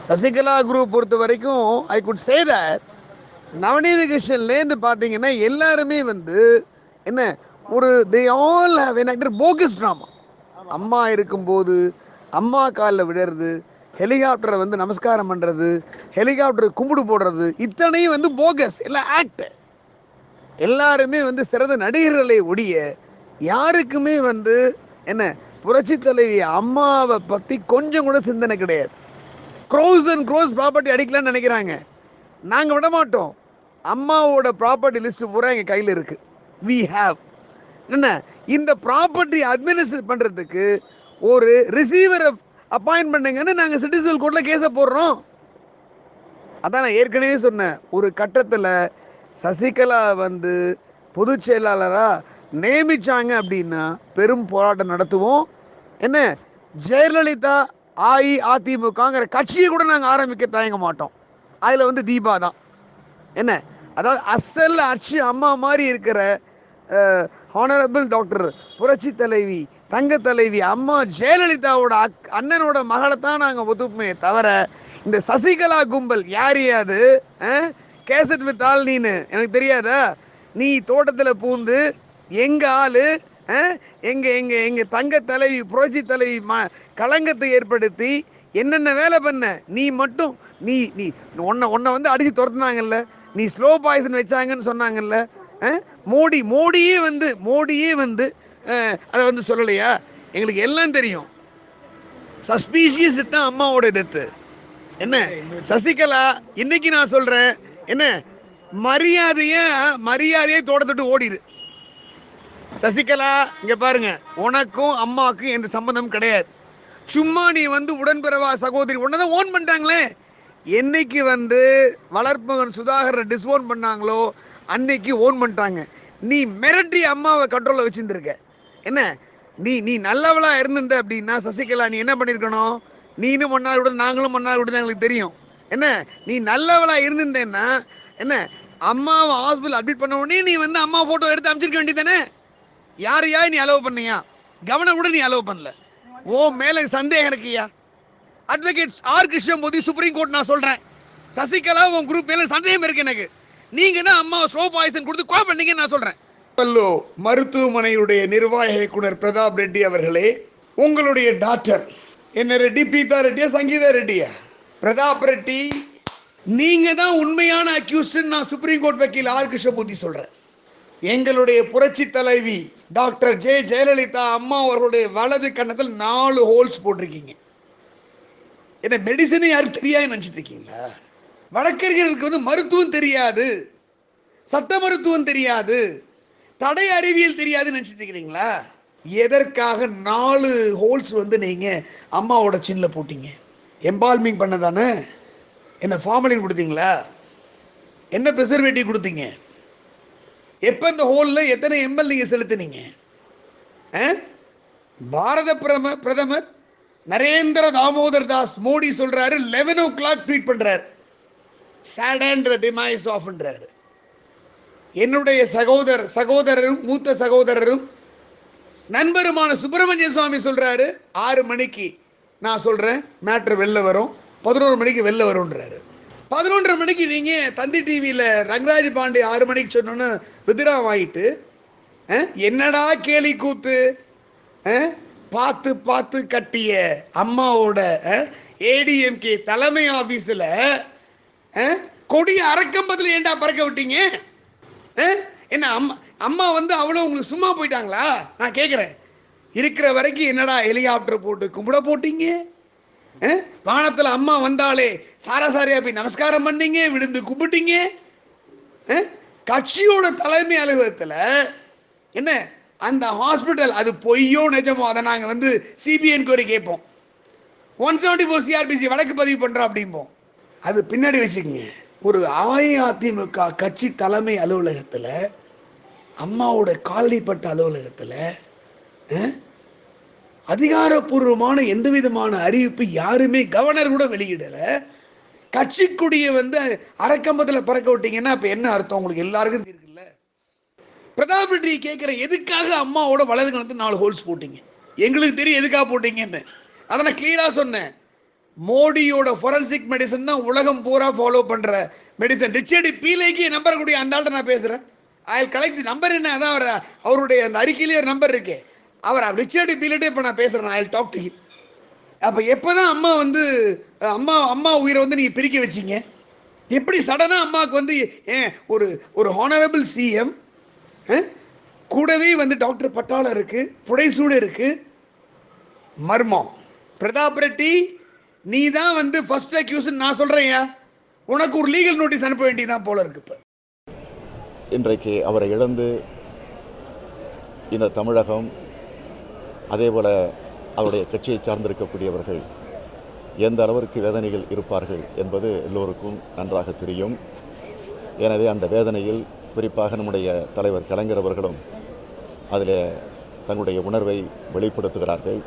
Sasikala group பொறுத்த வரைக்கும் I could say that நவநீத கிருஷ்ணன்லேருந்து பார்த்தீங்கன்னா எல்லாருமே வந்து என்ன ஒரு they all have enacted bogus drama. அம்மா இருக்கும்போது அம்மா காலில் விடுறது, ஹெலிகாப்டரை வந்து நமஸ்காரம் பண்ணுறது, ஹெலிகாப்டர் கும்பிடு போடுறது, இத்தனையும் வந்து போகஸ் எல்லாம் ஆக்ட். எல்லாருமே வந்து சிறந்த நடிகர்களை ஒழிய யாருக்குமே வந்து என்ன புரட்சி தலைவி அம்மாவை பற்றி கொஞ்சம் கூட சிந்தனை கிடையாது. க்ரோஸ் அண்ட் க்ரோஸ் ப்ராப்பர்ட்டி அடிக்கலாம்னு நினைக்கிறாங்க. நாங்கள் விட மாட்டோம். அம்மாவோட ப்ராப்பர்ட்டி லிஸ்ட் பூரா எங்கள் கையில் இருக்கு. வி ஹாவ் என்ன இந்த ப்ராப்பர்ட்டி அட்மினிஸ்ட்ரேட் பண்ணுறதுக்கு ஒரு ரிசீவரை அப்பாயின்ட் பண்ணுங்கன்னு நாங்கள் சிட்டிசன் கோர்ட்டில் கேஸை போடுறோம். அதான் நான் ஏற்கனவே சொன்னேன். ஒரு கட்டத்தில் சசிகலா வந்து பொதுச் செயலாளராக நியமிச்சாங்க அப்படின்னா பெரும் போராட்டம் நடத்துவோம். என்ன ஜெயலலிதா அஇஅதிமுகங்கிற கட்சியை கூட நாங்கள் ஆரம்பிக்க தயங்க மாட்டோம். அதில் வந்து தீபா தான் என்ன அதாவது அசல் அச்சு அம்மா மாதிரி இருக்கிற ஹானரபிள் டாக்டர் புரட்சி தலைவி தங்க தலைவி அம்மா ஜெயலலிதாவோட அண்ணனோட மகளை தான் நாங்கள் ஒத்துப்போமே தவிர இந்த சசிகலா கும்பல் யாரையாது கேசட் வித் ஆள் நீனு எனக்கு தெரியாதா? நீ தோட்டத்தில் பூந்து எங்க ஆளு எங்க எங்க எங்க தங்க தலைவி புரட்சி தலைவி களங்கத்தை ஏற்படுத்தி என்னென்ன வேலை பண்ண நீ மட்டும் நீ நீ உன்னை வந்து அடிச்சு துரத்துனாங்கல்ல, நீ ஸ்லோ பாய்சன் வச்சாங்கன்னு சொன்னாங்கல்ல. மோடியே வந்து அதை வந்து சொல்லலையா? எங்களுக்கு எல்லாம் தெரியும். சஸ்பீஷியஸ் தான் அம்மாவோட டெத்து. என்ன சசிகலா இன்னைக்கு நான் சொல்றேன் என்ன மரியாதையே தோட்டத்தொட்டு ஓடிடு. சசிகலா இங்க பாருங்க, உனக்கும் அம்மாவுக்கும் எந்த சம்பந்தம் கிடையாது. சும்மா நீ வந்து உடன்பிறவா சகோதரி ஒன்னதான் ஓன் பண்ணிட்டாங்களே. என்னைக்கு வந்து வளர்ப்பவன் சுதாகரை டிஸ்ஓன் பண்ணாங்களோ அன்னைக்கு ஓன் பண்ணிட்டாங்க. நீ மிரட்டி அம்மாவை கண்ட்ரோல்ல வச்சிருந்திருக்க. என்ன நீ நல்லவளா இருந்திருந்த அப்படின்னா சசிகலா நீ என்ன பண்ணிருக்கணும்? நீனும் மன்னார் விட நாங்களும் மன்னார் விட எங்களுக்கு தெரியும். என்ன நீ நல்லவளா இருந்திருந்தேன்னா என்ன அம்மாவை ஹாஸ்பிட்டல் அட்மிட் பண்ண உடனே நீ வந்து அம்மா போட்டோ எடுத்து அமைச்சிருக்க வேண்டியதானே? யாரையா நீ அலோவ் பண்ணியா? கவனம் கூட நீ அலோவ் பண்ணல. ஓ மேல சந்தேகம் இருக்கியா? Advocate R Krishnamurthy supreme court நான் சொல்றேன், சசிகலா உன் குரூப் மேல சந்தேகம் இருக்கு எனக்கு. நீங்க தான் அம்மா ஸ்லோ பாய்சன் கொடுத்து கோவம் பண்ணீங்கன்னு நான் சொல்றேன். மருத்துவமனையுடைய நிர்வாக இயக்குனர் பிரதாப் ரெட்டி அவர்களே, உங்களுடைய டாக்டர் என்ன ரெட்டி பீதா ரெட்டியா சங்கீதா ரெட்டியா? பிரதாப் ரெட்டி நீங்க தான் உண்மையான அக்யூஸ்ட் நான் சுப்ரீம் கோர்ட் வக்கீல் ஆர் கிருஷ்ணமூர்த்தி சொல்றேன். எங்களுடைய புரட்சி தலைவி டாக்டர் ஜெயலலிதா அம்மா அவர்களுடைய வலது கன்னத்தில் 4 ஹோல்ஸ் போட்டிருக்கீங்க. என்ன மெடிசனை யாருக்கு தெரியாது நினைச்சிட்டு இருக்கீங்களா? வழக்கறிஞர்களுக்கு வந்து மருத்துவம் தெரியாது, சட்ட மருத்துவம் தெரியாது, தடை அறிவியல் தெரியாது நினைச்சிட்டு இருக்கிறீங்களா? எதற்காக 4 ஹோல்ஸ் வந்து நீங்க அம்மாவோட சின்ன போட்டீங்க? எம்பால்மிங் பண்ணதானே? என்ன ஃபார்மலின் கொடுத்தீங்களா? என்ன ப்ரிசர்வேட்டிவ் கொடுத்தீங்க? எப்ப இந்த ஹோல்ல எத்தனை எம்எல் நீங்க செலுத்தினீங்க? பாரத பிரதமர் நரேந்திர தாமோதர் தாஸ் மோடி சொல்றாரு 11 o'clock ட்வீட் பண்றாரு, sad and the demise of ன்றாரு. என்னுடைய சகோதரரும் மூத்த சகோதரரும் நண்பருமான சுப்பிரமணிய சுவாமி சொல்றாரு 6 மணிக்கு நான் சொல்றேன் மேட்ரு வெளில வரும், 11 மணிக்கு வெளில வரும்ன்றாரு. 11:30 மணிக்கு நீங்க தந்தி டிவியில் ரங்கராஜ் பாண்டே 6 மணிக்கு சொன்னோன்னு விதிரா வாங்கிட்டு என்னடா கேலி கூத்து, பார்த்து பார்த்து கட்டிய அம்மாவோட ஏடிஎம்கே தலைமை ஆபீஸ்ல கொடிய அரக்கம்பத்தில் ஏண்டா பறக்க விட்டீங்க? என்ன அம்மா வந்து அவ்வளோ உங்களுக்கு சும்மா போயிட்டாங்களா? நான் கேட்குறேன். இருக்கிற வரைக்கும் என்னடா ஹெலிகாப்டர் போட்டு கும்பிட போட்டீங்க? வானத்தில் அம்மா வந்தாலே சாராசாரியா போய் நமஸ்காரம் பண்ணீங்க, விழுந்து கும்பிட்டீங்க. கட்சியோட தலைமை அலுவலகத்தில் என்ன அந்த ஹாஸ்பிட்டல் அது பொய்யோ நிஜமோ அதை நாங்கள் வந்து சிபிஐ என்கொயரி கேட்போம். 174 சிஆர்பிசி வழக்கு பதிவு பண்ணுறோம் அப்படிம்போம். அது பின்னாடி வச்சுக்கோங்க. ஒரு அஇஅதிமுக கட்சி தலைமை அலுவலகத்தில் அம்மாவோட காலனிப்பட்ட அலுவலகத்தில் அதிகாரப்பூர்வமான எந்த விதமான அறிவிப்பு யாருமே கவர்னர் கூட வெளியிடல. கட்சிக்குடிய வந்து அரக்கம்பத்தில் பறக்க விட்டீங்கன்னா அப்ப என்ன அர்த்தம்? உங்களுக்கு எல்லாருக்கும் இருக்குல்ல. பிரதாப் ரெட்டி கேட்கிற எதுக்காக அம்மாவோட வலது கணத்து 4 ஹோல்ஸ் போட்டீங்க? எங்களுக்கு தெரியும் எதுக்காக போட்டீங்கன்னு. அதை நான் கிளியரா சொன்னேன். மோடியோட ஃபொரன்சிக் மெடிசன் தான் உலகம் பூரா ஃபாலோ பண்ற மெடிசன். ரிச்சர்டு பீலேக்கு நம்பர் கூடிய அந்த ஆள்கிட்ட நான் பேசுறேன். ஐ கலெக்ட் தி நம்பர். என்ன அதான் அவருடைய அந்த அறிக்கையிலே ஒரு நம்பர் இருக்கே. அவர் ரிச்சர்டு பீலேட்டே இப்போ நான் பேசுறேன். I talk to him. அப்போ எப்போதான் அம்மா வந்து அம்மா உயிரை வந்து நீங்க பிரிக்க வச்சீங்க? எப்படி சடனா அம்மாவுக்கு வந்து ஒரு ஒரு ஹானரபிள் சிஎம் கூடவே வந்து டாக்டர் பட்டாளம் இருக்கு, புடைசூடு இருக்கு, மர்மம். பிரதாப் ரெட்டி நீ தான் வந்து ஃபர்ஸ்ட் அக்யூசன் நான் சொல்றேன்யா. உனக்கு ஒரு லீகல் நோட்டீஸ் அனுப்ப வேண்டியதான் போல இருக்கு. இப்ப இன்றைக்கு அவரை இழந்து இந்த தமிழகம், அதேபோல அவருடைய கட்சியை சார்ந்திருக்கக்கூடியவர்கள் எந்த அளவிற்கு வேதனையில் இருப்பார்கள் என்பது எல்லோருக்கும் நன்றாக தெரியும். எனவே அந்த வேதனையில் குறிப்பாக நம்முடைய தலைவர் கலைஞர் அவர்களும் அதில் தங்களுடைய உணர்வை வெளிப்படுத்துகிறார்கள்.